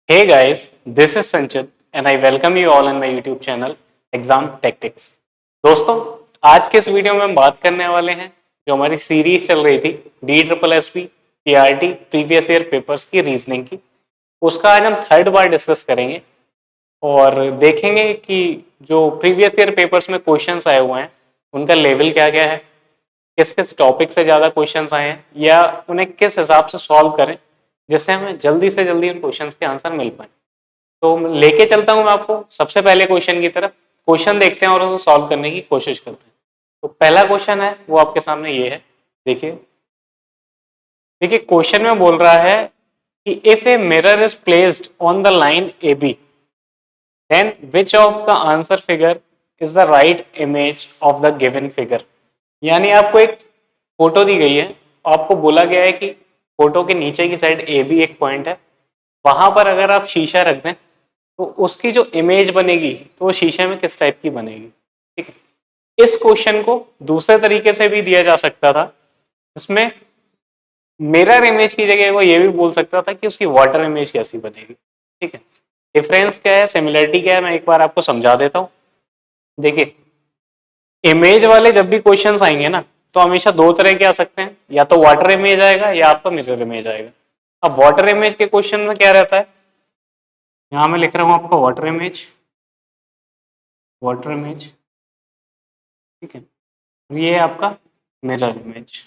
Hey guys, this is Sanchit and I welcome you all in my YouTube channel Exam Tactics। दोस्तों, आज के इस video में हम बात करने वाले हैं जो हमारी सीरीज चल रही थी DSSB PRT previous year papers की रीजनिंग की। उसका आज हम थर्ड बार डिस्कस करेंगे और देखेंगे कि जो प्रीवियस ईयर पेपर्स में क्वेश्चंस आए हुए हैं उनका लेवल क्या क्या है, किस किस टॉपिक से ज्यादा क्वेश्चंस आए हैं या उन्हें किस हिसाब से सॉल्व करें जिससे हमें जल्दी से जल्दी उन क्वेश्चंस के आंसर मिल पाए। तो लेके चलता हूं मैं आपको सबसे पहले क्वेश्चन की तरफ। क्वेश्चन देखते हैं और उसे सॉल्व करने की कोशिश करते हैं। तो पहला क्वेश्चन है वो आपके सामने ये है। देखिए देखिए क्वेश्चन में बोल रहा है कि if a mirror is placed on the line A B then which of the answer figure is the right image of the given figure. यानी आपको एक फोटो दी गई है, आपको बोला गया है कि फोटो के नीचे की साइड ए बी एक पॉइंट है, वहां पर अगर आप शीशा रख दें तो उसकी जो इमेज बनेगी तो वो शीशे में किस टाइप की बनेगी। ठीक है, इस क्वेश्चन को दूसरे तरीके से भी दिया जा सकता था। इसमें मिरर इमेज की जगह वो ये भी बोल सकता था कि उसकी वाटर इमेज कैसी बनेगी। ठीक है, डिफरेंस क्या है, सिमिलरिटी क्या है, मैं एक बार आपको समझा देता हूं। देखिए, इमेज वाले जब भी क्वेश्चंस आएंगे ना तो हमेशा दो तरह के आ सकते हैं, या तो वाटर इमेज आएगा या आपका मिरर इमेज आएगा। अब वाटर इमेज के क्वेश्चन में क्या रहता है, यहां मैं लिख रहा हूं आपका वाटर इमेज। वाटर इमेज, ठीक है, ये है आपका मिरर इमेज।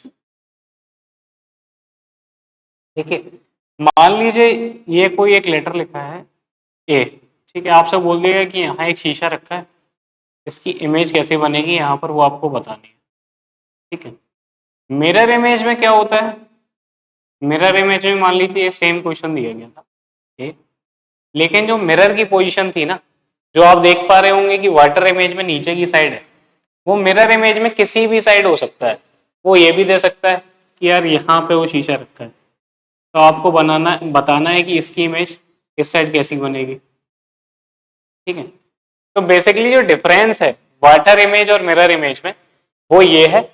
देखिए, मान लीजिए ये कोई एक लेटर लिखा है ए। ठीक है, आपसे बोल दिया कि यहाँ एक शीशा रखा है, इसकी इमेज कैसे बनेगी यहाँ पर वो आपको बतानी है। ठीक है, मिरर इमेज में क्या होता है, मिरर इमेज में मान लीजिए सेम क्वेश्चन दिया गया था ए, लेकिन जो मिरर की पोजीशन थी ना, जो आप देख पा रहे होंगे कि वाटर इमेज में नीचे की साइड है, वो मिरर इमेज में किसी भी साइड हो सकता है। वो ये भी दे सकता है कि यार यहाँ पे वो शीशा रखा है, तो आपको बताना है कि इसकी इमेज इस साइड कैसी बनेगी। ठीक है, तो बेसिकली जो डिफरेंस है वाटर इमेज और मिरर इमेज में वो ये है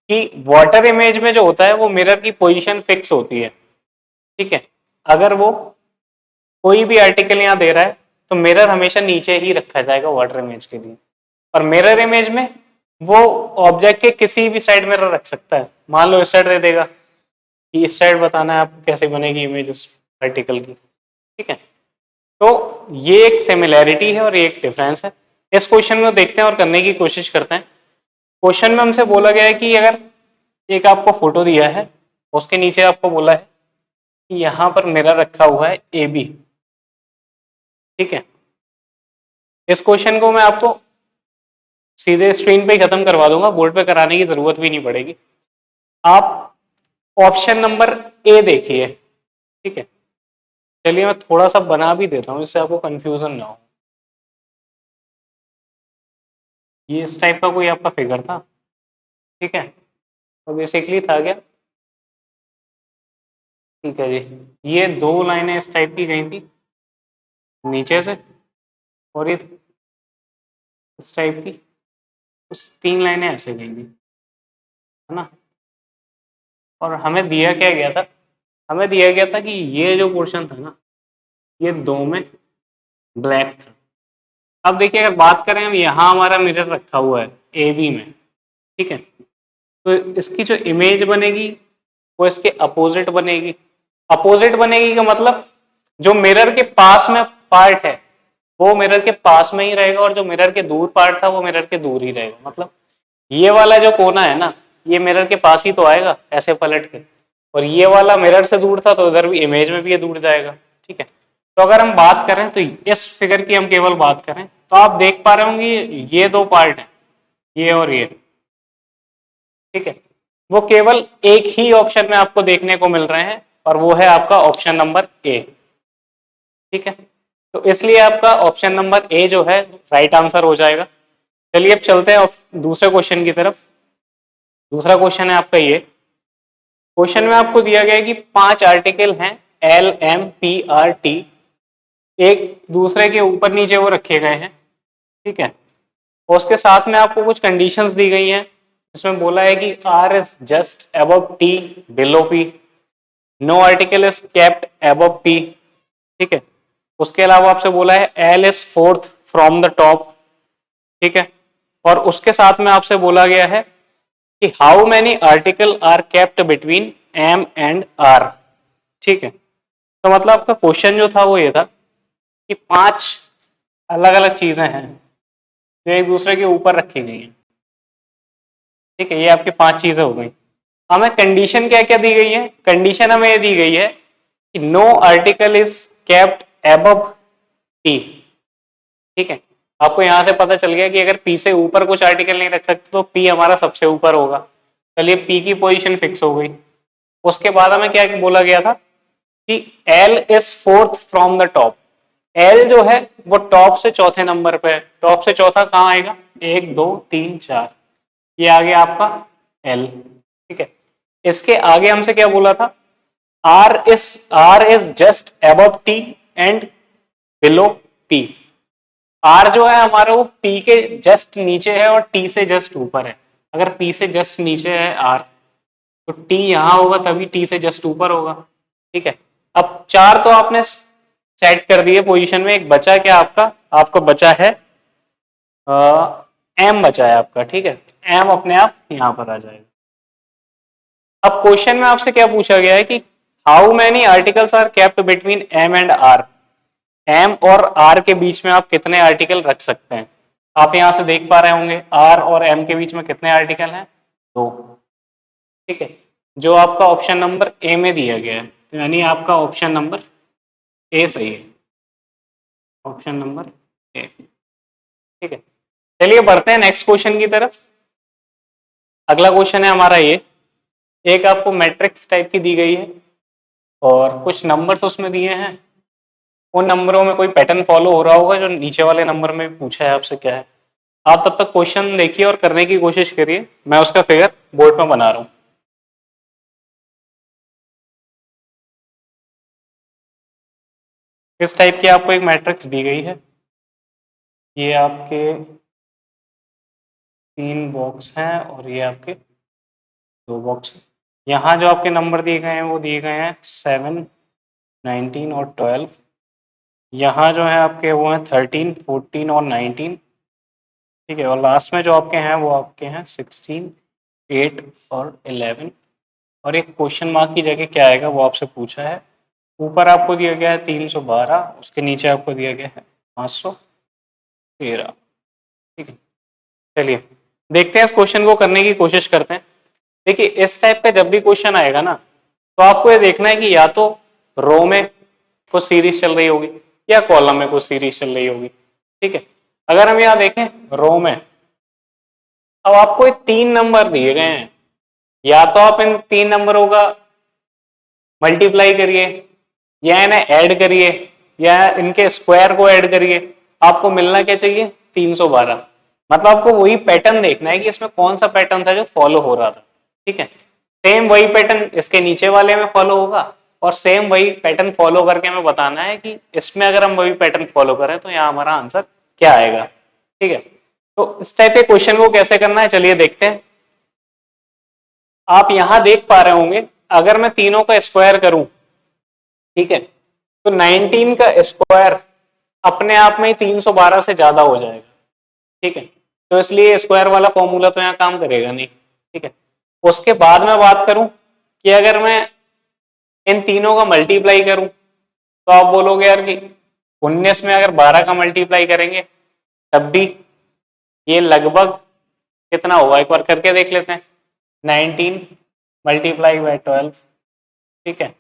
कि वाटर इमेज में जो होता है वो मिरर की पोजीशन फिक्स होती है। ठीक है, अगर वो कोई भी आर्टिकल यहाँ दे रहा है तो मिरर हमेशा नीचे ही रखा जाएगा वाटर इमेज के लिए। और मिरर इमेज में वो ऑब्जेक्ट के किसी भी साइड मिरर रख सकता है। मान लो इस साइड दे देगा कि इस साइड बताना है आपको कैसे बनेगी इमेज इस आर्टिकल की। ठीक है, तो ये एक सिमिलैरिटी है और ये एक डिफरेंस है। इस क्वेश्चन में देखते हैं और करने की कोशिश करते हैं। क्वेश्चन में हमसे बोला गया है कि अगर एक आपको फोटो दिया है, उसके नीचे आपको बोला है कि यहाँ पर मिरर रखा हुआ है ए बी। ठीक है, इस क्वेश्चन को मैं आपको सीधे स्क्रीन पे ही खत्म करवा दूंगा, बोर्ड पे कराने की जरूरत भी नहीं पड़ेगी। आप ऑप्शन नंबर ए देखिए। ठीक है, चलिए मैं थोड़ा सा बना भी देता हूँ इससे आपको कंफ्यूजन ना हो। ये इस टाइप का कोई आपका फिगर था। ठीक है, तो बेसिकली था क्या, ठीक है जी, ये दो लाइनें इस टाइप की गई थी नीचे से, और ये इस टाइप की कुछ तीन लाइनें ऐसे गई थी, है ना। और हमें दिया क्या गया था, हमें दिया गया था कि ये जो पोर्शन था ना, ये दो में ब्लैक था। अब देखिए अगर बात करें हम, यहाँ हमारा मिरर रखा हुआ है ए बी में। ठीक है, तो इसकी जो इमेज बनेगी वो इसके अपोजिट बनेगी। अपोजिट बनेगी का मतलब जो मिरर के पास में पार्ट है वो मिरर के पास में ही रहेगा, और जो मिरर के दूर पार्ट था वो मिरर के दूर ही रहेगा। मतलब ये वाला जो कोना है ना, ये मिरर के पास ही तो आएगा ऐसे पलट के, और ये वाला मिरर से दूर था तो इधर भी इमेज में भी ये दूर जाएगा। ठीक है, तो अगर हम बात करें तो इस फिगर की हम केवल बात करें तो आप देख पा रहे होंगे ये दो पार्ट हैं, ये और ये। ठीक है, वो केवल एक ही ऑप्शन में आपको देखने को मिल रहे हैं और वो है आपका ऑप्शन नंबर ए। ठीक है, तो इसलिए आपका ऑप्शन नंबर ए जो है राइट आंसर हो जाएगा। चलिए अब चलते हैं दूसरे क्वेश्चन की तरफ। दूसरा क्वेश्चन है आपका ये। क्वेश्चन में आपको दिया गया है कि पांच आर्टिकल हैं L M P R T, एक दूसरे के ऊपर नीचे वो रखे गए हैं। ठीक है, और उसके साथ में आपको कुछ कंडीशंस दी गई हैं। इसमें बोला है कि R is just above T below P, no article is kept above P. ठीक है, उसके अलावा आपसे बोला है L is fourth from the top, ठीक है। और उसके साथ में आपसे बोला गया है कि how many article are kept between M and R, ठीक है। तो मतलब आपका क्वेश्चन जो था वो ये था कि 5 अलग अलग चीजें हैं जो एक दूसरे के ऊपर रखी गई हैं, ठीक है। ये आपकी 5 चीजें हो गई। हमें कंडीशन क्या क्या दी गई है? कंडीशन हमें ये दी गई है कि no article is kept above T, ठीक है। आपको यहां से पता चल गया कि अगर पी से ऊपर कुछ आर्टिकल नहीं रख सकते तो पी हमारा सबसे ऊपर होगा। चलिए पी की पोजीशन फिक्स हो गई। उसके बाद हमें क्या बोला गया था कि L is fourth from the top. L जो है वो टॉप से चौथे नंबर पे है। टॉप से चौथा कहाँ आएगा? 1 2 3 4, ये आ गया आपका एल, ठीक है। इसके आगे हमसे क्या बोला था? R is just above T and below P. R जो है हमारा वो पी के जस्ट नीचे है और टी से जस्ट ऊपर है। अगर पी से जस्ट नीचे है आर तो टी यहां होगा, तभी टी से जस्ट ऊपर होगा, ठीक है। अब 4 तो आपने सेट कर दिए पोजीशन में, एक बचा क्या आपका? आपको बचा है एम बचा है आपका, ठीक है। एम अपने आप यहां पर आ जाएगा। अब क्वेश्चन में आपसे क्या पूछा गया है कि how many articles are kept between M and R. M और आर के बीच में आप कितने आर्टिकल रख सकते हैं? आप यहां से देख पा रहे होंगे आर और एम के बीच में कितने आर्टिकल हैं? 2, ठीक है। जो आपका ऑप्शन नंबर ए में दिया गया है, तो यानी आपका ऑप्शन नंबर ए सही है। ऑप्शन नंबर ए, ठीक है। चलिए बढ़ते हैं नेक्स्ट क्वेश्चन की तरफ। अगला क्वेश्चन है हमारा ये, एक आपको मैट्रिक्स टाइप की दी गई है और कुछ नंबर्स उसमें दिए हैं। उन नंबरों में कोई पैटर्न फॉलो हो रहा होगा जो नीचे वाले नंबर में पूछा है आपसे क्या है। आप तब तक क्वेश्चन देखिए और करने की कोशिश करिए, मैं उसका फिगर बोर्ड में बना रहा हूं। इस टाइप की आपको एक मैट्रिक्स दी गई है। ये आपके 3 बॉक्स हैं और ये आपके 2 बॉक्स हैं। यहाँ जो आपके नंबर दिए गए हैं वो दिए गए हैं 7, 19 और 12। यहाँ जो है आपके वो हैं 13, 14 और 19, ठीक है। और लास्ट में जो आपके हैं वो आपके हैं 16, 8 और 11। और एक क्वेश्चन मार्क की जगह क्या आएगा वो आपसे पूछा है। ऊपर आपको दिया गया है 312, उसके नीचे आपको दिया गया है 513, ठीक है। चलिए देखते हैं इस क्वेश्चन को करने की कोशिश करते हैं। देखिए इस टाइप का जब भी क्वेश्चन आएगा ना तो आपको ये देखना है कि या तो रो में कुछ सीरीज चल रही होगी या कॉलम में कुछ सीरीज चल रही होगी, ठीक है। अगर हम यहाँ देखें रो में, अब आपको ये 3 नंबर दिए गए हैं, या तो आप इन 3 नंबरों का मल्टीप्लाई करिए या इन्हें ऐड करिए या इनके स्क्वायर को ऐड करिए। आपको मिलना क्या चाहिए? 312। मतलब आपको वही पैटर्न देखना है कि इसमें कौन सा पैटर्न था जो फॉलो हो रहा था, ठीक है। सेम वही पैटर्न इसके नीचे वाले में फॉलो होगा और सेम वही पैटर्न फॉलो करके हमें बताना है कि इसमें अगर हम वही पैटर्न फॉलो करें तो यहाँ हमारा आंसर क्या आएगा, ठीक है। तो इस टाइप के क्वेश्चन को कैसे करना है चलिए देखते हैं। आप यहां देख पा रहे होंगे अगर मैं तीनों का स्क्वायर करूं, ठीक है, तो 19 का स्क्वायर अपने आप में ही 312 से ज्यादा हो जाएगा, ठीक है। तो इसलिए स्क्वायर वाला फॉर्मूला तो यहाँ काम करेगा नहीं, ठीक है। उसके बाद मैं बात करूं कि अगर मैं इन तीनों का मल्टीप्लाई करूं तो आप बोलोगे यार कि 19 में अगर 12 का मल्टीप्लाई करेंगे तब भी ये लगभग कितना होगा, एक बार करके देख लेते हैं। 19 मल्टीप्लाई बाय 12, ठीक है।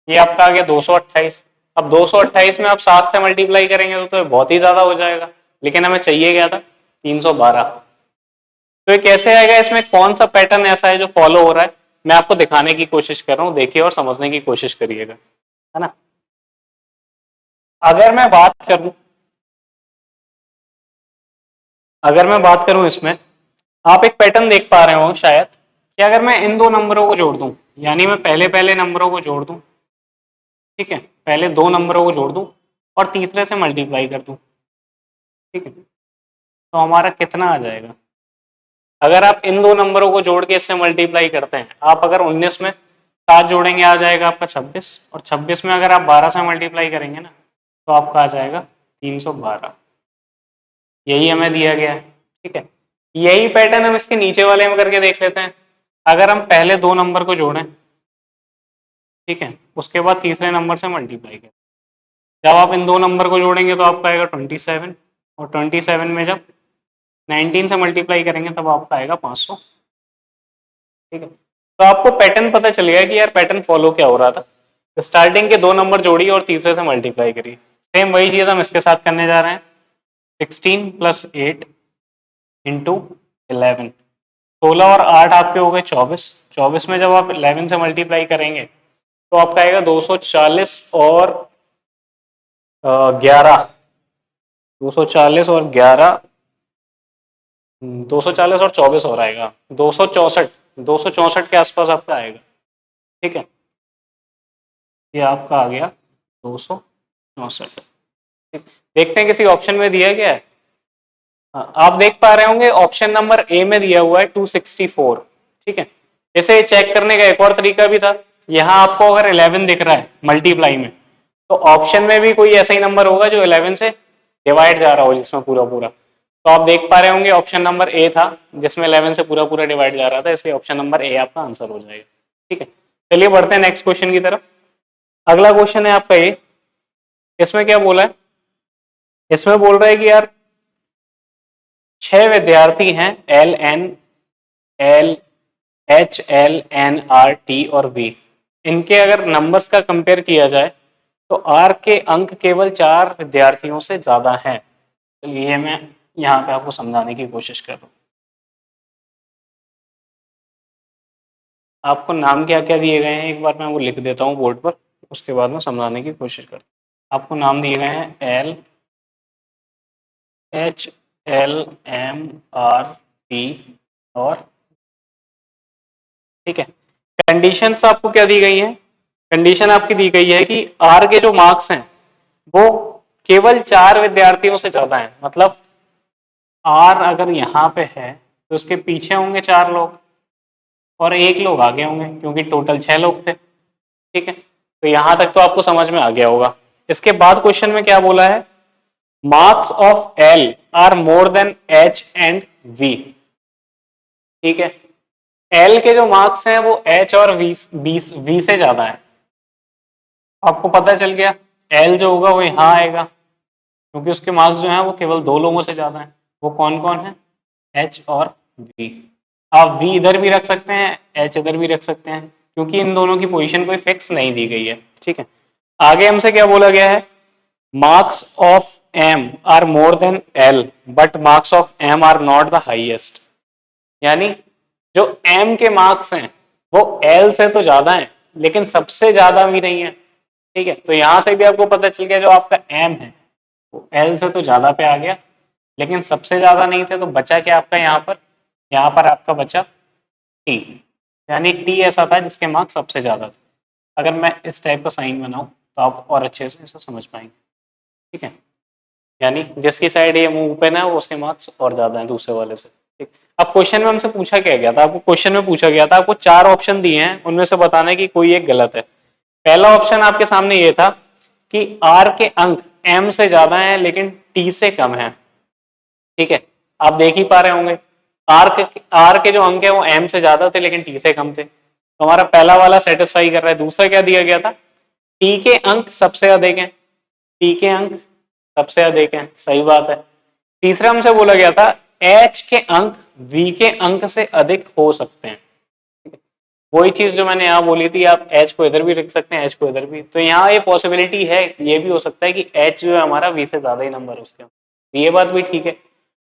ये आपका आ गया 228। अब 228 में आप 7 से मल्टीप्लाई करेंगे तो बहुत ही ज्यादा हो जाएगा, लेकिन हमें चाहिए क्या था? 312। तो ये कैसे आएगा? इसमें कौन सा पैटर्न ऐसा है जो फॉलो हो रहा है? मैं आपको दिखाने की कोशिश कर रहा हूं, देखिए और समझने की कोशिश करिएगा, है ना। अगर मैं बात करूं अगर मैं बात करूं इसमें, आप एक पैटर्न देख पा रहे हो शायद कि अगर मैं इन दो नंबरों को जोड़ दूं, यानी मैं पहले पहले नंबरों को जोड़ दूं, ठीक है, पहले 2 नंबरों को जोड़ दूं और तीसरे से मल्टीप्लाई कर दूं, ठीक है, तो हमारा कितना आ जाएगा? अगर आप इन दो नंबरों को जोड़ के इससे मल्टीप्लाई करते हैं, आप अगर 19 में 7 जोड़ेंगे आ जाएगा आपका 26, और 26 में अगर आप 12 से मल्टीप्लाई करेंगे ना तो आपका आ जाएगा 312। यही हमें दिया गया है, ठीक है। यही पैटर्न हम इसके नीचे वाले में करके देख लेते हैं। अगर हम पहले दो नंबर को जोड़ें, ठीक है, उसके बाद तीसरे नंबर से मल्टीप्लाई करें, जब आप इन दो नंबर को जोड़ेंगे तो आपका आएगा 27, और 27 में जब 19 से मल्टीप्लाई करेंगे तब आपका आएगा 500, ठीक है। तो आपको पैटर्न पता चल गया कि यार पैटर्न फॉलो क्या हो रहा था। स्टार्टिंग के दो नंबर जोड़ी और तीसरे से मल्टीप्लाई करिए। सेम वही चीज हम इसके साथ करने जा रहे हैं। 16 प्लस 8 इंटू 11, 16 और 8 आपके हो गए 24। 24 में जब आप 11 से मल्टीप्लाई करेंगे तो आपका आएगा 240 और 11, 240 और 11, 240 और 24 और आएगा 264, 264 के आसपास आपका आएगा, ठीक है। ये आपका आ गया 264। देखते हैं किसी ऑप्शन में दिया गया है। हाँ, आप देख पा रहे होंगे ऑप्शन नंबर ए में दिया हुआ है 264, ठीक है। जैसे चेक करने का एक और तरीका भी था। यहाँ आपको अगर 11 दिख रहा है मल्टीप्लाई में, तो ऑप्शन में भी कोई ऐसा ही नंबर होगा जो 11 से डिवाइड जा रहा हो, जिसमें पूरा पूरा। तो आप देख पा रहे होंगे ऑप्शन नंबर ए था जिसमें 11 से पूरा पूरा डिवाइड जा रहा था, इसलिए ऑप्शन नंबर ए आपका आंसर हो जाएगा, ठीक है। चलिए बढ़ते हैं नेक्स्ट क्वेश्चन की तरफ। अगला क्वेश्चन है आपका ये। इसमें क्या बोला है? इसमें बोल रहा है कि यार 6 विद्यार्थी हैं, LN, LHLNRT और V। इनके अगर नंबर्स का कंपेयर किया जाए तो R के अंक केवल 4 विद्यार्थियों से ज्यादा हैं। चलिए मैं यहाँ पे आपको समझाने की कोशिश कर रहा हूँ। आपको नाम क्या क्या दिए गए हैं एक बार मैं वो लिख देता हूँ बोर्ड पर, उसके बाद में समझाने की कोशिश करता हूँ। आपको नाम दिए गए हैं LHLMRT और, ठीक है। कंडीशंस आपको क्या दी गई है? कंडीशन आपकी दी गई है कि आर के जो मार्क्स हैं वो केवल 4 विद्यार्थियों से ज्यादा हैं। मतलब आर अगर यहाँ पे है तो उसके पीछे होंगे 4 लोग और एक लोग आगे होंगे, क्योंकि टोटल 6 लोग थे, ठीक है। तो यहां तक तो आपको समझ में आ गया होगा। इसके बाद क्वेश्चन में क्या बोला है? Marks of L are more than H and V, ठीक है। एल के जो मार्क्स हैं वो एच और वी से ज्यादा है। आपको पता चल गया एल जो होगा वो यहाँ आएगा, क्योंकि उसके मार्क्स जो हैं वो केवल 2 लोगों से ज्यादा हैं। वो कौन कौन है? एच और वी। आप वी इधर भी रख सकते हैं, एच इधर भी रख सकते हैं, क्योंकि इन दोनों की पोजीशन कोई फिक्स नहीं दी गई है, ठीक है। आगे हमसे क्या बोला गया है? Marks of M are more than L but marks of M are not the highest. यानी जो एम के मार्क्स हैं वो एल से तो ज्यादा हैं लेकिन सबसे ज्यादा भी नहीं है, ठीक है। तो यहां से भी आपको पता चल गया जो आपका एम है वो एल से तो ज्यादा पे आ गया, लेकिन सबसे ज्यादा नहीं थे। तो बचा क्या आपका यहाँ पर? यहाँ पर आपका बचा टी, यानी टी ऐसा था जिसके मार्क्स सबसे ज्यादा थे। अगर मैं इस टाइप का साइन बनाऊं तो आप और अच्छे से इसे समझ पाएंगे, ठीक है। यानी जिसकी साइड ये मुंह ओपन है वो उसके मार्क्स और ज्यादा हैं दूसरे वाले से, ठीक। अब क्वेश्चन में हमसे पूछा क्या गया था? आपको क्वेश्चन में पूछा गया था, आपको 4 ऑप्शन दिए हैं, उनमें से बताना है कि कोई एक गलत है। पहला ऑप्शन आपके सामने ये था कि आर के अंक एम से ज्यादा हैं लेकिन टी से कम है, ठीक है। आप देख ही पा रहे होंगे आर के जो अंक है वो एम से ज्यादा थे लेकिन टी से कम थे, तो हमारा पहला वाला सेटिस्फाई कर रहा है। दूसरा क्या दिया गया था? टी के अंक सबसे अधिक हैं, टी के अंक सबसे अधिक हैं, सही बात है। तीसरा हमसे बोला गया था एच के अंक वी के अंक से अधिक हो सकते हैं, वही चीज जो मैंने यहाँ बोली थी। आप एच को इधर भी रख सकते हैं, एच को इधर भी। तो यहाँ ये पॉसिबिलिटी है, ये भी हो सकता है कि एच जो है हमारा वी से ज्यादा ही नंबर उसके, ये बात भी ठीक है।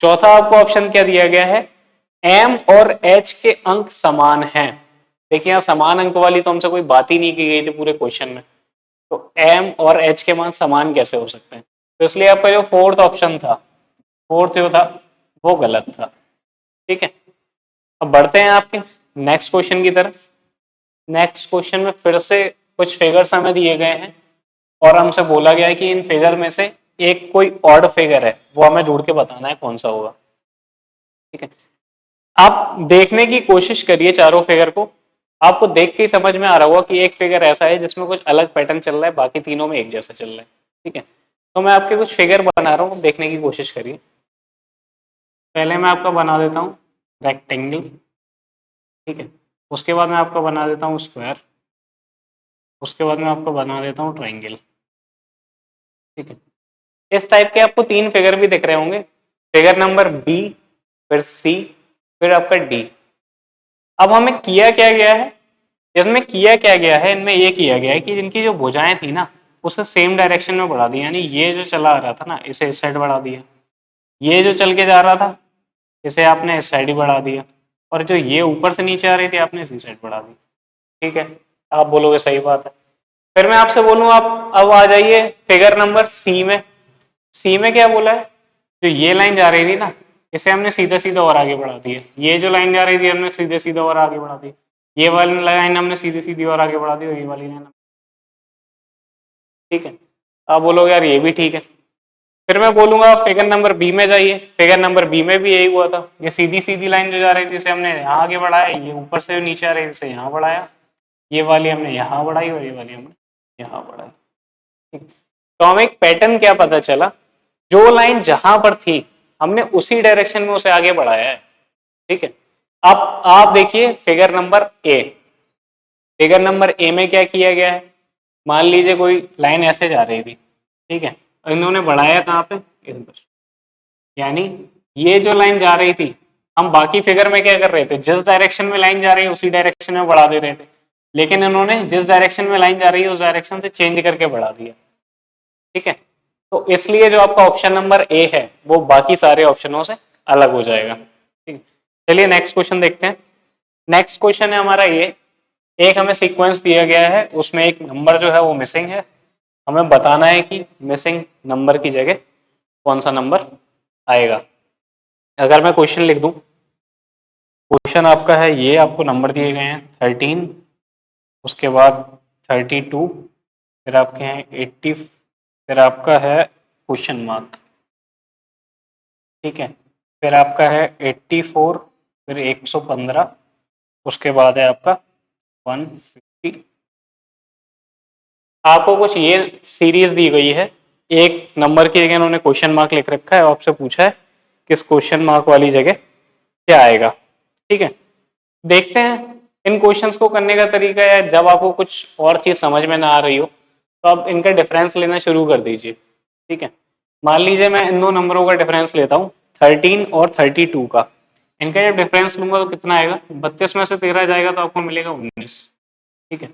चौथा आपको ऑप्शन क्या दिया गया है? एम और एच के अंक समान हैं। देखिए यहाँ समान अंक वाली तो हमसे कोई बात ही नहीं की गई थी पूरे क्वेश्चन में, तो एम और एच के मान समान कैसे हो सकते हैं? तो इसलिए आपका जो फोर्थ ऑप्शन था, फोर्थ जो था वो गलत था, ठीक है। अब बढ़ते हैं आपके नेक्स्ट क्वेश्चन की तरफ। नेक्स्ट क्वेश्चन में फिर से कुछ फिगर्स हमें दिए गए हैं और हमसे बोला गया है कि इन फिगर में से एक कोई ऑड फिगर है, वो हमें ढूंढ के बताना है कौन सा होगा, ठीक है। आप देखने की कोशिश करिए चारों फिगर को, आपको देख के ही समझ में आ रहा होगा कि एक फिगर ऐसा है जिसमें कुछ अलग पैटर्न चल रहा है, बाकी तीनों में एक जैसा चल रहा है। ठीक है, तो मैं आपके कुछ फिगर बना रहा हूँ, देखने की कोशिश करिए। पहले मैं आपका बना देता हूँ रेक्टेंगल। ठीक है, उसके बाद मैं आपका बना देता हूँ स्क्वायर, उसके बाद मैं आपको बना देता हूँ ट्राइंगल। ठीक है, इस टाइप के आपको तीन फिगर भी दिख रहे होंगे, फिगर नंबर बी, फिर सी, फिर आपका डी। अब हमें किया क्या गया है, इसमें किया क्या गया है, इनमें ये किया गया है कि जिनकी जो भुजाएं थी ना उसे सेम डायरेक्शन में बढ़ा दी, यानी ये जो चला आ रहा था ना इसे इस साइड बढ़ा दिया, ये जो चल के जा रहा था इसे आपने इस साइड ही बढ़ा दिया, और जो ये ऊपर से नीचे आ रही थी आपने इसी साइड बढ़ा दी। ठीक है, आप बोलोगे सही बात है। फिर मैं आपसे बोलूँ आप अब आ जाइए फिगर नंबर सी में। सी में क्या बोला है, जो ये लाइन जा रही थी ना इसे हमने सीधा सीधा और आगे बढ़ा दिया, ये जो लाइन जा रही थी हमने सीधे सीधा और आगे बढ़ा दी, ये वाली लाइन हमने सीधी सीधी और आगे बढ़ा दी, और ये वाली लाइन। ठीक है, आप बोलोगे यार ये भी ठीक है। फिर मैं बोलूंगा फिगर नंबर बी में जाइए, फिगर नंबर बी में भी यही हुआ था, ये सीधी सीधी लाइन जो जा रही थी इसे हमने यहाँ आगे बढ़ाया, ये ऊपर से नीचे आ रही थी इसे यहाँ बढ़ाया, ये वाली हमने यहाँ बढ़ाई और ये वाली हमने यहाँ बढ़ाई। ठीक। तो हमें एक पैटर्न क्या पता चला, जो लाइन जहां पर थी हमने उसी डायरेक्शन में उसे आगे बढ़ाया है। ठीक है, अब आप देखिए figure number A. Figure number A में क्या किया गया है, मान लीजिए कोई लाइन ऐसे जा रही थी, ठीक है, और इन्होंने बढ़ाया कहाँ पे, इस पर। यानी ये जो लाइन जा रही थी, हम बाकी फिगर में क्या कर रहे थे, जिस डायरेक्शन में लाइन जा रही है उसी डायरेक्शन में बढ़ा दे रहे थे, लेकिन इन्होंने जिस डायरेक्शन में लाइन जा रही है उस डायरेक्शन से चेंज करके बढ़ा दिया। ठीक है, तो इसलिए जो आपका ऑप्शन नंबर ए है वो बाकी सारे ऑप्शनों से अलग हो जाएगा। ठीक है, चलिए नेक्स्ट क्वेश्चन देखते हैं। नेक्स्ट क्वेश्चन है हमारा ये, एक हमें सीक्वेंस दिया गया है, उसमें एक नंबर जो है वो मिसिंग है, हमें बताना है कि मिसिंग नंबर की जगह कौन सा नंबर आएगा। अगर मैं क्वेश्चन लिख दूं, क्वेश्चन आपका है ये, आपको नंबर दिए गए हैं 13, उसके बाद 32, फिर आपके हैं 80, फिर आपका है क्वेश्चन मार्क। ठीक है, फिर आपका है 84, फिर 115, उसके बाद है आपका 150। आपको कुछ ये सीरीज दी गई है, एक नंबर की जगह उन्होंने क्वेश्चन मार्क लिख रखा है और आपसे पूछा है किस क्वेश्चन मार्क वाली जगह क्या आएगा। ठीक है, देखते हैं इन क्वेश्चंस को करने का तरीका है, जब आपको कुछ और चीज समझ में ना आ रही हो तो आप इनका डिफरेंस लेना शुरू कर दीजिए। ठीक है, मान लीजिए मैं इन दो नंबरों का डिफरेंस लेता हूँ 13 और 32 का, इनका जब डिफरेंस लूंगा तो कितना आएगा, 32 में से 13 जाएगा तो आपको मिलेगा 19। ठीक है,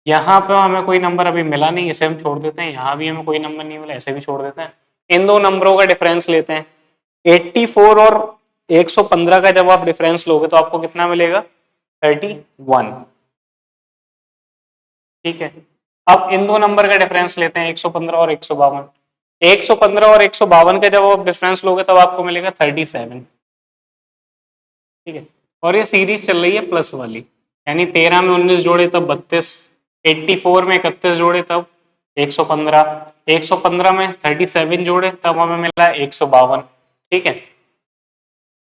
यहाँ पे हमें कोई नंबर अभी मिला नहीं, इसे हम छोड़ देते हैं, यहाँ भी हमें कोई नंबर नहीं मिला, इसे भी छोड़ देते हैं। इन दो नंबरों का डिफरेंस लेते हैं, 84 और 115 का जब आप डिफरेंस लोगे तो आपको कितना मिलेगा, 31। ठीक है, अब इन दो नंबर का डिफरेंस लेते हैं 115 और 152। 115 और 152 का जब आप डिफरेंस लोगे तब आपको मिलेगा 37। ठीक है, और ये सीरीज चल रही है प्लस वाली, यानी 13 में 19 जोड़े तब 32, 84 में 31 जोड़े तब 115, 115 में 37 जोड़े तब हमें मिला 152। ठीक है,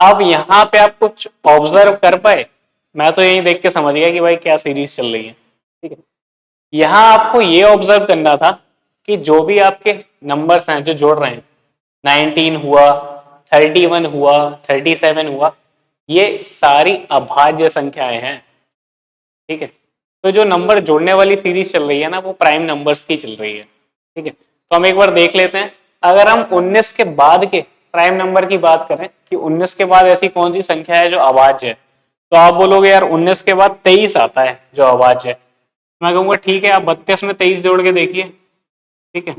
अब यहाँ पे आप कुछ ऑब्जर्व कर पाए, मैं तो यही देख के समझ गया कि भाई क्या सीरीज चल रही है। ठीक है, यहाँ आपको ये ऑब्जर्व करना था कि जो भी आपके नंबर्स हैं जो जोड़ रहे हैं, 19 हुआ, 31 हुआ, 37 हुआ, ये सारी अभाज्य संख्याएं हैं। ठीक है, तो जो नंबर जोड़ने वाली सीरीज चल रही है ना वो प्राइम नंबर्स की चल रही है। ठीक है, तो हम एक बार देख लेते हैं, अगर हम 19 के बाद के प्राइम नंबर की बात करें कि 19 के बाद ऐसी कौन सी संख्या है जो अभाज्य है, तो आप बोलोगे यार 19 के बाद 23 आता है जो अभाज्य है। मैं कहूंगा ठीक है, आप 32 में 23 जोड़ के देखिए। ठीक है,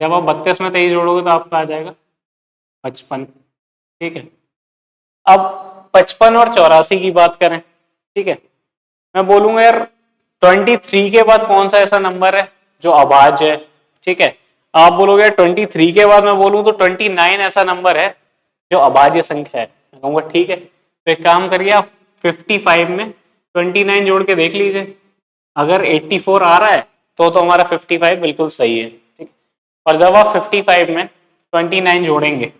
जब आप 32 में 23 जोड़ोगे तो आपका आ जाएगा 55। ठीक है, अब 55 और 84 की बात करें, ठीक है, मैं बोलूंगा यार 23 के बाद कौन सा ऐसा नंबर है जो अभाज्य है। ठीक है, आप बोलोगे 23 के बाद मैं बोलूं तो 29 ऐसा नंबर है जो अभाज्य संख्या है। मैं कहूंगा ठीक है, तो एक काम करिए आप 55 में 29 जोड़ के देख लीजिए, अगर 84 आ रहा है तो हमारा 55 बिल्कुल सही है। ठीक, और जब आप 55 में 29 जोड़ेंगे,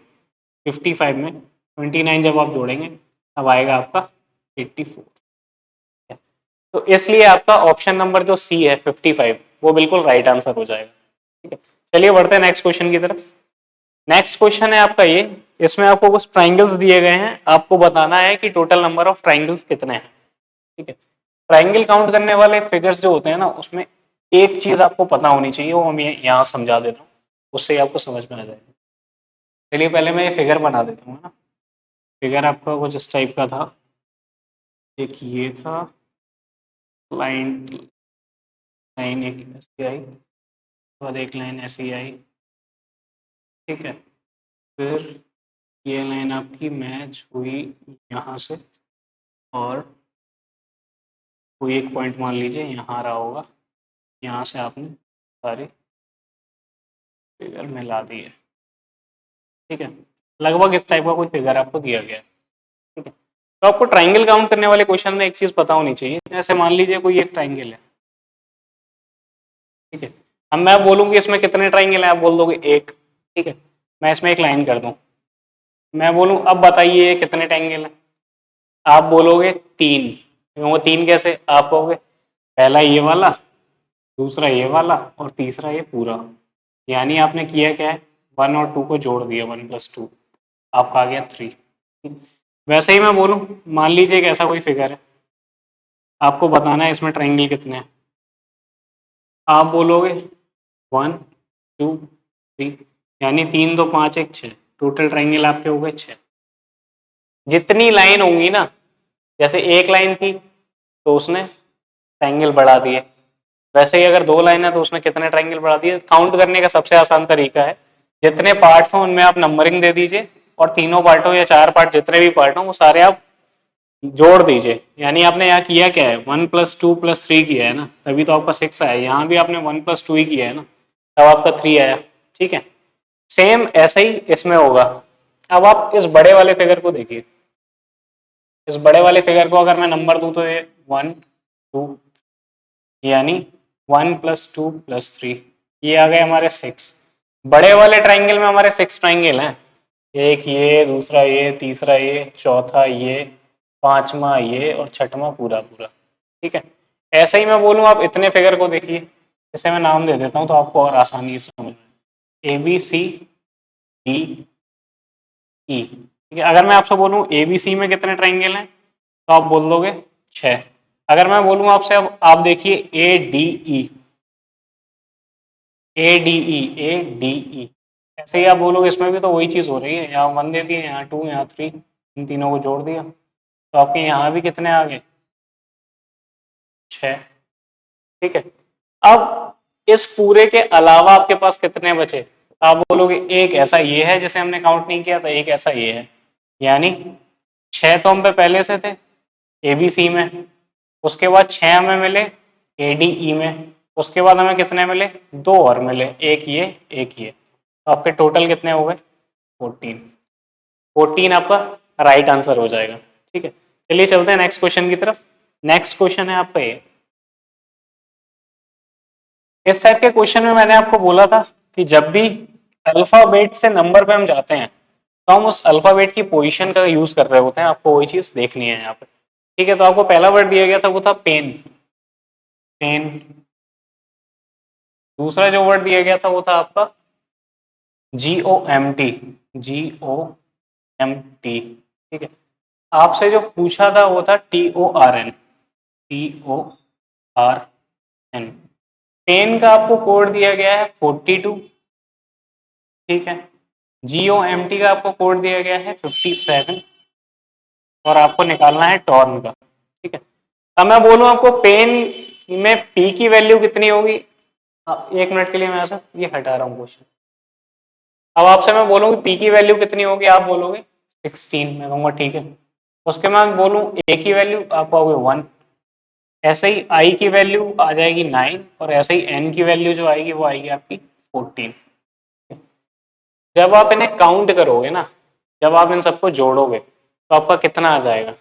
55 में 29 जब आप जोड़ेंगे अब आएगा आपका 84। तो इसलिए आपका ऑप्शन नंबर जो सी है 55 वो बिल्कुल राइट आंसर हो जाएगा। ठीक है, चलिए बढ़ते हैं नेक्स्ट क्वेश्चन की तरफ। नेक्स्ट क्वेश्चन है आपका ये, इसमें आपको कुछ ट्राइंगल्स दिए गए हैं, आपको बताना है कि टोटल नंबर ऑफ ट्राइंगल्स कितने हैं। ठीक है, ट्राइंगल काउंट करने वाले फिगर्स जो होते हैं ना, उसमें एक चीज आपको पता होनी चाहिए, वो मैं यहाँ समझा देता हूँ, उससे आपको समझ में आ जाएगा। चलिए पहले मैं ये फिगर बना देता हूँ ना। फिगर आपका कुछ इस टाइप का था, एक ये था, लाइन लाइन एक ऐसी आई, और एक लाइन ऐसी आई। ठीक है, फिर ये लाइन आपकी मैच हुई यहाँ से, और कोई एक पॉइंट मान लीजिए यहाँ रहा होगा, यहाँ से आपने सारी फिगर मिला दी है। ठीक है, लगभग इस टाइप का कोई फिगर आपको दिया गया है। ठीक है, तो आपको ट्राइंगल काउंट करने वाले क्वेश्चन में एक चीज पता होनी चाहिए, जैसे मान लीजिए कोई एक ट्राइंगल है। ठीक है, अब मैं बोलूंगी इसमें कितने ट्राइंगल है, आप बोल दोगे एक। ठीक है, मैं इसमें एक लाइन कर दूं, मैं बोलूं अब बताइए ये कितने ट्राइंगल है, आप बोलोगे तीन। वो तीन कैसे, आप कहोगे पहला ये वाला, दूसरा ये वाला, और तीसरा ये पूरा। यानी आपने किया क्या है, वन और टू को जोड़ दिया, वन प्लस टू, आपका आ गया थ्री। वैसे ही मैं बोलूं, मान लीजिए एक ऐसा कोई फिगर है, आपको बताना है इसमें ट्राइंगल कितने हैं, आप बोलोगे वन टू थ्री, यानी तीन दो पांच एक छः, टोटल ट्राइंगल आपके हो गए छः। जितनी लाइन होंगी ना, जैसे एक लाइन थी तो उसने ट्राइंगल बढ़ा दिए, वैसे ही अगर दो लाइन है तो उसने कितने ट्राइंगल बढ़ा दिए। काउंट करने का सबसे आसान तरीका है, जितने पार्ट्स हों उनमें आप नंबरिंग दे दीजिए, और तीनों पार्टों या चार पार्ट जितने भी पार्ट हों वो सारे आप जोड़ दीजिए। यानी आपने यहाँ किया क्या है, one plus two plus three किया है ना, तभी तो आपका सिक्स आया। यहाँ भी आपने वन प्लस टू ही किया है ना, तब आपका थ्री आया। ठीक है, सेम ऐसा ही इसमें होगा। अब आप इस बड़े वाले फिगर को देखिए, इस बड़े वाले फिगर को अगर मैं नंबर दूं तो ये वन टू, यानी one plus two plus three, ये आ गए हमारे सिक्स। बड़े वाले ट्राइंगल में हमारे सिक्स ट्राइंगल हैं, एक ये, दूसरा ये, तीसरा ये, चौथा ये, पांचवा ये, और छठवां पूरा पूरा। ठीक है, ऐसे ही मैं बोलूं आप इतने फिगर को देखिए, इसे मैं नाम दे देता हूं तो आपको और आसानी से समझ में। A B C D E. ठीक है, अगर मैं आपसे बोलूं ए बी सी में कितने ट्राइंगल हैं, तो आप बोल दोगे छह। अगर मैं बोलूं आपसे, अब आप देखिए A D E, A D E, A D E, ऐसे ही आप बोलोगे, इसमें भी तो वही चीज हो रही है, यहाँ वन दे दिए, यहाँ टू, यहाँ थ्री, इन तीनों को जोड़ दिया, तो आपके यहाँ भी कितने आ गए, छह। ठीक है, अब इस पूरे के अलावा आपके पास कितने बचे, आप बोलोगे एक ऐसा ये है जिसे हमने काउंट नहीं किया था, एक ऐसा ये है। यानी छह तो हम पे पहले से थे एबीसी में, उसके बाद छह हमें मिले एडीई में, उसके बाद हमें कितने मिले, दो और मिले, एक ये एक ये, तो आपके टोटल कितने हो गए, 14। 14 आपका राइट आंसर हो जाएगा। ठीक है, चलिए चलते हैं नेक्स्ट क्वेश्चन की तरफ। नेक्स्ट क्वेश्चन है आपका ये, इस टाइप के क्वेश्चन में मैंने आपको बोला था कि जब भी अल्फाबेट से नंबर पे हम जाते हैं, तो हम उस अल्फाबेट की पोजीशन का यूज कर रहे होते हैं, आपको वही चीज देखनी है यहाँ पे। ठीक है, तो आपको पहला वर्ड दिया गया था वो था पेन, पेन। दूसरा जो वर्ड दिया गया था वो था आपका GOMT, GOMT। ठीक है, आपसे जो पूछा था वो था TORN, TORN। पेन का आपको कोड दिया गया है 42। ठीक है, GOMT का आपको कोड दिया गया है 57, और आपको निकालना है टॉर्न का। ठीक है, अब मैं बोलूं आपको पेन में P की वैल्यू कितनी होगी, एक मिनट के लिए मैं ऐसा ये हटा रहा हूँ क्वेश्चन। अब आपसे मैं बोलूँ P की वैल्यू कितनी होगी, आप बोलोगे 16, मैं कहूँगा ठीक है। उसके बाद बोलूँ A की वैल्यू, आप कहोगे 1। ऐसे ही I की वैल्यू आ जाएगी 9, और ऐसे ही N की वैल्यू जो आएगी वो आएगी आपकी 14। जब आप इन्हें काउंट करोगे ना, जब आप इन सबको जोड़ोगे तो आपका कितना आ जाएगा,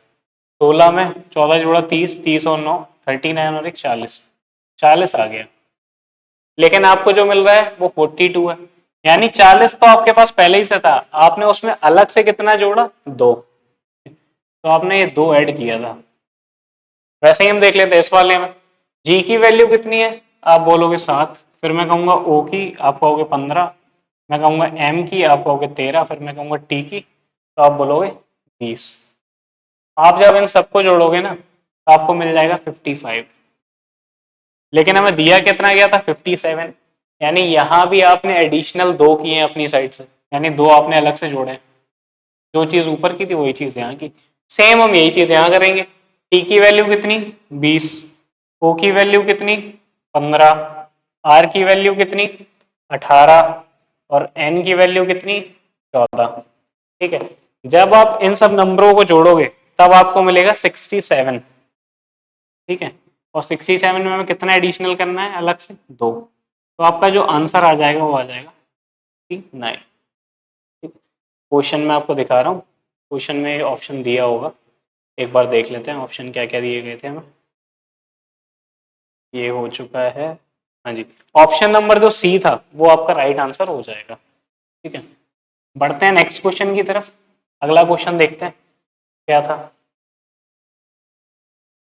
16 में 14 जोड़ा 30, 30 और 9 39, और एक 40, 40 आ गया। लेकिन आपको जो मिल रहा है वो 42 है, यानी 40 तो आपके पास पहले ही से था, आपने उसमें अलग से कितना जोड़ा, दो। तो आपने ये 2 ऐड किया था। वैसे ही हम देख लेते हैं इस वाले में, जी की वैल्यू कितनी है, आप बोलोगे 7, फिर मैं कहूंगा ओ की, आप कहोगे 15, मैं कहूंगा एम की, आप कहोगे 13, फिर मैं कहूंगा टी की, तो आप बोलोगे 20। आप जब इन सबको जोड़ोगे ना तो आपको मिल जाएगा 55। लेकिन हमें दिया कितना गया था 57, यानी यहाँ भी आपने एडिशनल 2 किए हैं अपनी साइड से, यानी 2 आपने अलग से जोड़े। जो चीज ऊपर की थी वही चीज यहाँ की। सेम हम यही चीज यहाँ करेंगे। टी की वैल्यू कितनी 20, ओ की वैल्यू कितनी 15, आर की वैल्यू कितनी 18 और एन की वैल्यू कितनी 14। ठीक है, जब आप इन सब नंबरों को जोड़ोगे तब आपको मिलेगा 67। ठीक है, और 67 में हमें कितना एडिशनल करना है अलग से 2, तो आपका जो आंसर आ जाएगा वो आ जाएगा 9। क्वेश्चन में आपको दिखा रहा हूँ, क्वेश्चन में ऑप्शन दिया होगा, एक बार देख लेते हैं ऑप्शन क्या क्या दिए गए थे हमें। ये हो चुका है, हाँ जी, ऑप्शन नंबर जो सी था वो आपका राइट आंसर हो जाएगा। ठीक है, बढ़ते हैं नेक्स्ट क्वेश्चन की तरफ। अगला क्वेश्चन देखते हैं क्या था।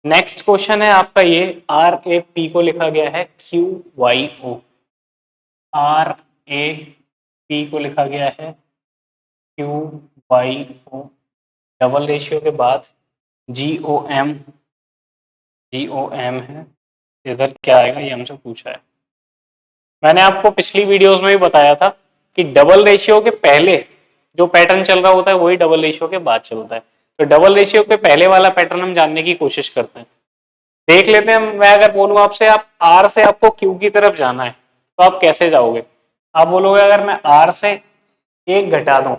नेक्स्ट क्वेश्चन है आपका ये, आर ए पी को लिखा गया है Q Y O. R A P को लिखा गया है Q Y O, double ratio के बाद जी ओ एम, जी ओ एम है, इधर क्या आएगा ये हमसे पूछा है। मैंने आपको पिछली वीडियोस में भी बताया था कि डबल रेशियो के पहले जो पैटर्न चल रहा होता है वही डबल रेशियो के बाद चलता है। तो डबल रेशियो के पहले वाला पैटर्न हम जानने की कोशिश करते हैं। देख लेते हैं, मैं अगर बोलूं आपसे आप आर से आपको क्यू की तरफ जाना है तो आप कैसे जाओगे। आप बोलोगे अगर मैं आर से 1 घटा दूं,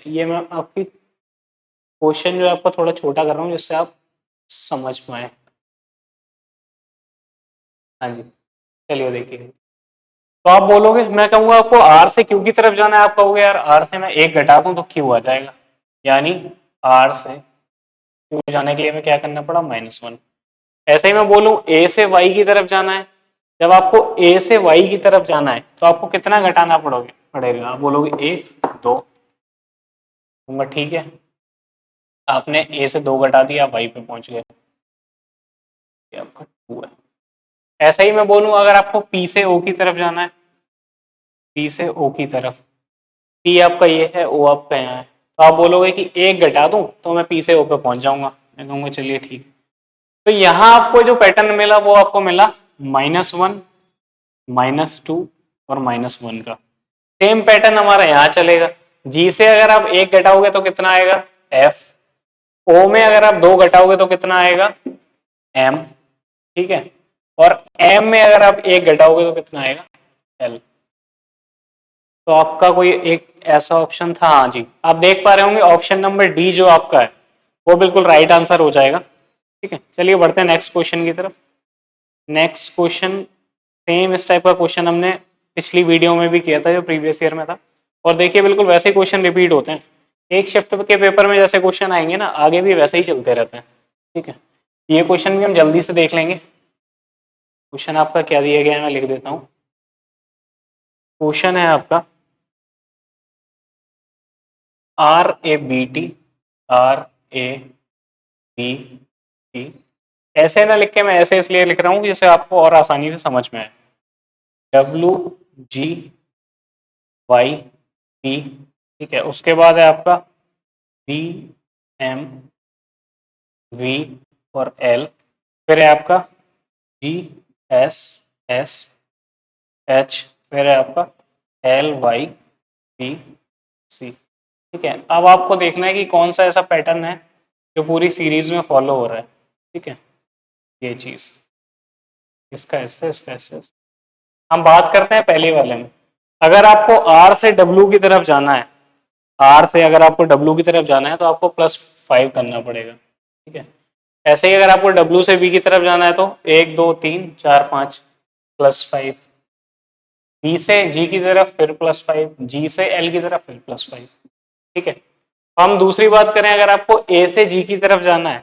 ये मैं आपकी क्वेश्चन जो है आपको थोड़ा छोटा कर रहा हूँ जिससे आप समझ पाए। हाँ जी, चलिए देखिए, तो आप बोलोगे, मैं कहूंगा आपको आर से क्यू की तरफ जाना है, आप कहोगे यार आर से मैं 1 घटा दूं तो क्यू आ जाएगा, यानी आर से क्यू जाने के लिए हमें क्या करना पड़ा -1। ऐसे ही मैं बोलूं ए से वाई की तरफ जाना है, जब आपको ए से वाई की तरफ जाना है तो आपको कितना घटाना पड़ेगा, आप बोलोगे 1 2, दूंगा ठीक है, आपने ए से 2 घटा दिया, आप वाई पे पहुंच गए, ये आपका 2 है। ऐसे ही मैं बोलूं अगर आपको पी से ओ की तरफ जाना है, पी से ओ की तरफ, पी आपका ये है, ओ आपका यहाँ है, तो आप बोलोगे कि 1 घटा दूं तो मैं पी से ओ पे पहुंच जाऊंगा, मैं कहूंगा चलिए ठीक है। तो यहाँ आपको जो पैटर्न मिला वो आपको मिला -1, -2 और -1 का। सेम पैटर्न हमारा यहाँ चलेगा। जी से अगर आप 1 घटाओगे तो कितना आएगा एफ, ओ में अगर आप 2 घटाओगे तो कितना आएगा एम, ठीक है, और एम में अगर आप 1 घटाओगे तो कितना आएगा एल। तो आपका कोई एक ऐसा ऑप्शन था, हाँ जी, आप देख पा रहे होंगे ऑप्शन नंबर डी जो आपका है वो बिल्कुल राइट आंसर हो जाएगा। ठीक है, चलिए बढ़ते हैं नेक्स्ट क्वेश्चन की तरफ। नेक्स्ट क्वेश्चन, सेम इस टाइप का क्वेश्चन हमने पिछली वीडियो में भी किया था जो प्रीवियस ईयर में था, और देखिए बिल्कुल वैसे ही क्वेश्चन रिपीट होते हैं। एक शिफ्ट के पेपर में जैसे क्वेश्चन आएंगे ना आगे भी वैसे ही चलते रहते हैं। ठीक है, ये क्वेश्चन भी हम जल्दी से देख लेंगे। क्वेश्चन आपका क्या दिया गया है मैं लिख देता हूँ। क्वेश्चन है आपका R A B T, R A B T, ऐसे ना लिख के मैं ऐसे इसलिए लिख रहा हूँ जिससे आपको और आसानी से समझ में आए। डब्ल्यू जी वाई पी, ठीक है, उसके बाद है आपका बी एम वी और एल, फिर है आपका जी एस एस एच, फिर है आपका एल वाई पी सी। ठीक है, अब आपको देखना है कि कौन सा ऐसा पैटर्न है जो पूरी सीरीज में फॉलो हो रहा है। ठीक है, ये चीज, इसका ऐसे इसका ऐसे। हम बात करते हैं पहले वाले में। अगर आपको आर से डब्ल्यू की तरफ जाना है, आर से अगर आपको डब्ल्यू की तरफ जाना है तो आपको +5 करना पड़ेगा। ठीक है, ऐसे ही अगर आपको डब्ल्यू से बी की तरफ जाना है तो 1 2 3 4 5 +5, बी से जी की तरफ फिर +5, जी से एल की तरफ फिर +5। ठीक है, हम दूसरी बात करें, अगर आपको ए से जी की तरफ जाना है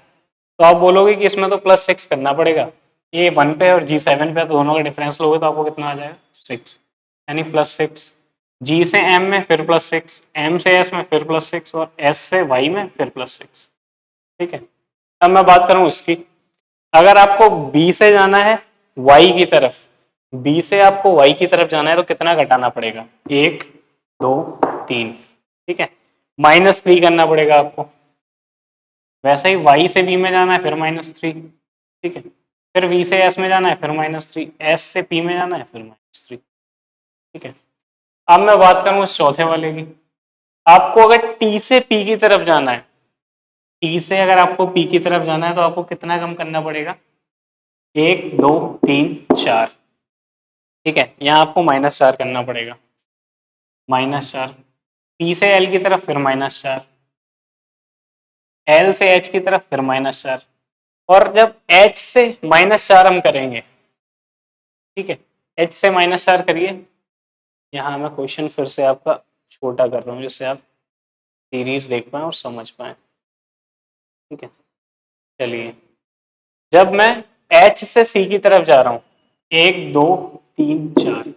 तो आप बोलोगे कि इसमें तो +6 करना पड़ेगा। ए 1 पे और जी 7 पे, तो दोनों का डिफरेंस लोगे तो आपको कितना आ जाएगा 6, यानी +6। जी से एम में फिर +6, एम से एस में फिर +6 और एस से वाई में फिर +6। ठीक है। अब मैं बात करूं इसकी, अगर आपको बी से जाना है वाई की तरफ, बी से आपको वाई की तरफ जाना है तो कितना घटाना पड़ेगा, 1 2 3, ठीक है, -3 करना पड़ेगा आपको। वैसे ही वाई से बी में जाना है फिर -3, ठीक है, फिर वी से एस में जाना है फिर -3, एस से पी में जाना है फिर -3, ठीक है। अब मैं बात करूं इस चौथे वाले की, आपको अगर टी से पी की तरफ जाना है, टी से अगर आपको पी की तरफ जाना है तो आपको कितना कम करना पड़ेगा, 1 2 3 4, ठीक है, यहाँ आपको -4 करना पड़ेगा, -4, पी से एल की तरफ फिर -4, एल से एच की तरफ फिर -4, और जब एच से -4 हम करेंगे, ठीक है, एच से -4 करिए, यहाँ मैं क्वेश्चन फिर से आपका छोटा कर रहा हूँ जिससे आप सीरीज देख पाए और समझ पाए, ठीक है। चलिए, जब मैं एच से सी की तरफ जा रहा हूँ, 1 2 3 4,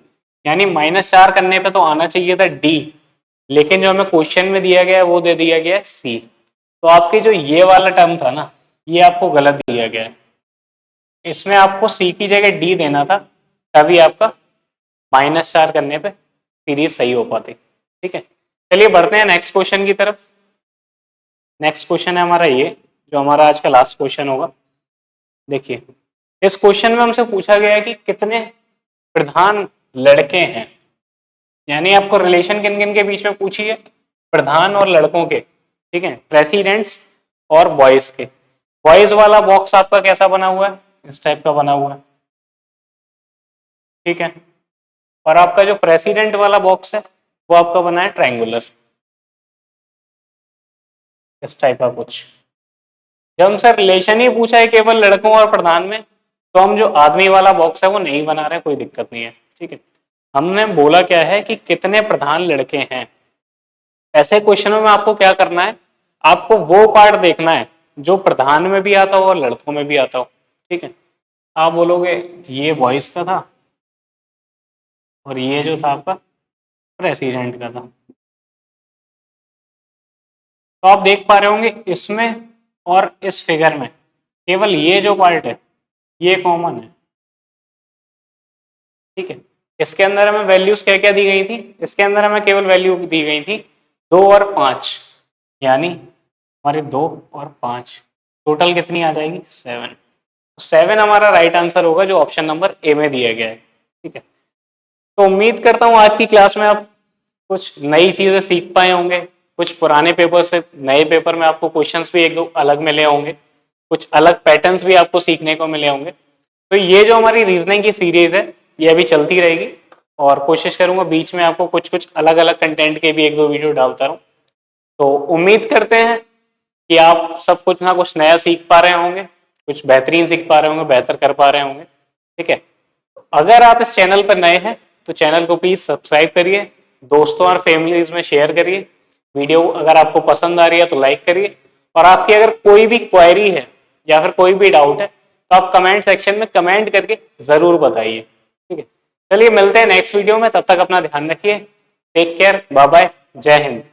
यानी -4 करने पे तो आना चाहिए था डी, लेकिन जो हमें क्वेश्चन में दिया गया है वो दे दिया गया है सी, तो आपके जो ये वाला टर्म था ना, ये आपको गलत दिया गया है, इसमें आपको सी की जगह डी देना था, तभी आपका -4 करने पे सीरीज सही हो पाती, ठीक है। चलिए बढ़ते हैं नेक्स्ट क्वेश्चन की तरफ। नेक्स्ट क्वेश्चन है हमारा ये, जो हमारा आज का लास्ट क्वेश्चन होगा। देखिए, इस क्वेश्चन में हमसे पूछा गया है कि कितने प्रधान लड़के हैं, यानी आपको रिलेशन किन किन के बीच में पूछी है, प्रधान और लड़कों के, ठीक है, प्रेसिडेंट्स और बॉयज के। बॉयज वाला बॉक्स आपका कैसा बना हुआ है, इस टाइप का बना हुआ है, ठीक है, और आपका जो प्रेसिडेंट वाला बॉक्स है वो आपका बना है ट्रायंगुलर, इस टाइप का कुछ। जब हमसे रिलेशन ही पूछा है केवल लड़कों और प्रधान में, तो हम जो आदमी वाला बॉक्स है वो नहीं बना रहे, कोई दिक्कत नहीं है, ठीक है। हमने बोला क्या है कि कितने प्रधान लड़के हैं। ऐसे क्वेश्चनों में आपको क्या करना है, आपको वो पार्ट देखना है जो प्रधान में भी आता हो और लड़कों में भी आता हो, ठीक है। आप बोलोगे ये बॉयज का था और ये जो था आपका प्रेसिडेंट का था, तो आप देख पा रहे होंगे इसमें और इस फिगर में केवल ये जो पार्ट है ये कॉमन है, ठीक है। इसके अंदर हमें वैल्यूज क्या क्या दी गई थी, इसके अंदर हमें केवल वैल्यू दी गई थी 2 और 5, यानी हमारे 2 और 5 टोटल कितनी आ जाएगी, 7। 7 हमारा राइट आंसर होगा जो ऑप्शन नंबर ए में दिया गया है, ठीक है। तो उम्मीद करता हूँ आज की क्लास में आप कुछ नई चीजें सीख पाए होंगे, कुछ पुराने पेपर से नए पेपर में आपको क्वेश्चंस भी एक दो अलग मिले होंगे, कुछ अलग पैटर्न्स भी आपको सीखने को मिले होंगे। तो ये जो हमारी रीजनिंग की सीरीज है ये अभी चलती रहेगी, और कोशिश करूंगा बीच में आपको कुछ कुछ अलग अलग कंटेंट के भी एक दो वीडियो डालता रहूं। तो उम्मीद करते हैं कि आप सब कुछ ना कुछ नया सीख पा रहे होंगे, कुछ बेहतरीन सीख पा रहे होंगे, बेहतर कर पा रहे होंगे, ठीक है। अगर आप इस चैनल पर नए हैं तो चैनल को प्लीज सब्सक्राइब करिए, दोस्तों और फैमिलीज में शेयर करिए, वीडियो अगर आपको पसंद आ रही है तो लाइक करिए, और आपकी अगर कोई भी क्वेरी है या फिर कोई भी डाउट है तो आप कमेंट सेक्शन में कमेंट करके जरूर बताइए, ठीक है। चलिए मिलते हैं नेक्स्ट वीडियो में, तब तक अपना ध्यान रखिए, टेक केयर, बाय बाय, जय हिंद।